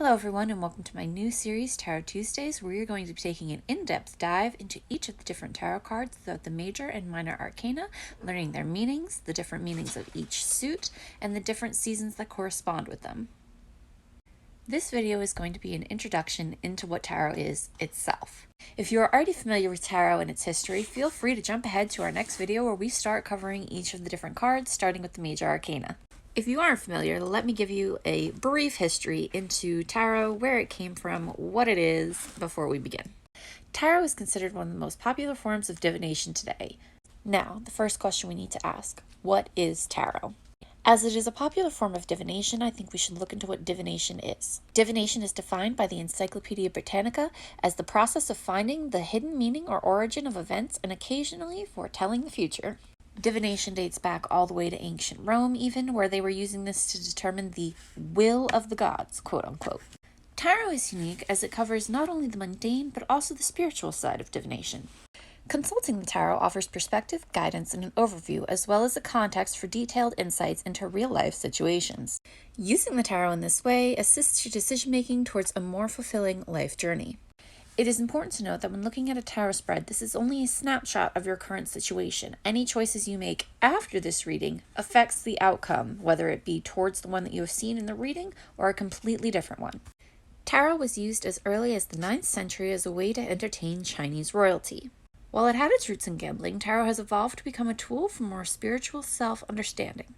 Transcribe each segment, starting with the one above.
Hello everyone and welcome to my new series, Tarot Tuesdays, where you're going to be taking an in-depth dive into each of the different tarot cards throughout the major and minor arcana, learning their meanings, the different meanings of each suit, and the different seasons that correspond with them. This video is going to be an introduction into what tarot is itself. If you are already familiar with tarot and its history, feel free to jump ahead to our next video where we start covering each of the different cards, starting with the major arcana. If you aren't familiar, let me give you a brief history into tarot, where it came from, what it is, before we begin. Tarot is considered one of the most popular forms of divination today. Now, the first question we need to ask, what is tarot? As it is a popular form of divination, I think we should look into what divination is. Divination is defined by the Encyclopedia Britannica as the process of finding the hidden meaning or origin of events and occasionally foretelling the future. Divination dates back all the way to ancient Rome even, where they were using this to determine the will of the gods, quote unquote. Tarot is unique as it covers not only the mundane, but also the spiritual side of divination. Consulting the tarot offers perspective, guidance, and an overview, as well as a context for detailed insights into real-life situations. Using the tarot in this way assists your decision-making towards a more fulfilling life journey. It is important to note that when looking at a tarot spread, this is only a snapshot of your current situation. Any choices you make after this reading affects the outcome, whether it be towards the one that you have seen in the reading or a completely different one. Tarot was used as early as the 9th century as a way to entertain Chinese royalty. While it had its roots in gambling, tarot has evolved to become a tool for more spiritual self-understanding.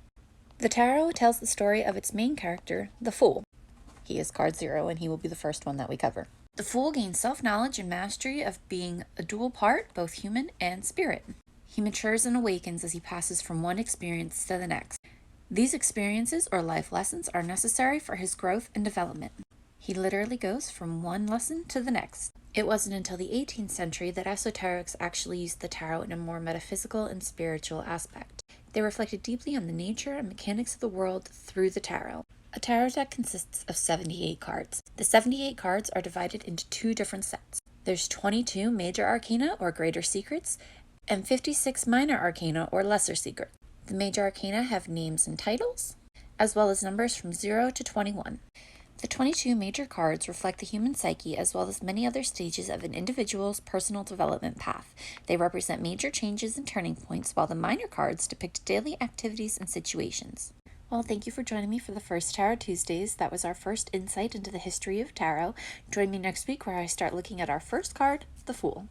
The tarot tells the story of its main character, the Fool. He is card 0, and he will be the first one that we cover. The Fool gains self-knowledge and mastery of being a dual part, both human and spirit. He matures and awakens as he passes from one experience to the next. These experiences or life lessons are necessary for his growth and development. He literally goes from one lesson to the next. It wasn't until the 18th century that esoterics actually used the tarot in a more metaphysical and spiritual aspect. They reflected deeply on the nature and mechanics of the world through the tarot. A tarot deck consists of 78 cards. The 78 cards are divided into two different sets. There's 22 major arcana or greater secrets, and 56 minor arcana or lesser secrets. The major arcana have names and titles, as well as numbers from 0 to 21. The 22 major cards reflect the human psyche as well as many other stages of an individual's personal development path. They represent major changes and turning points, while the minor cards depict daily activities and situations. Well, thank you for joining me for the first Tarot Tuesdays. That was our first insight into the history of tarot. Join me next week where I start looking at our first card, the Fool.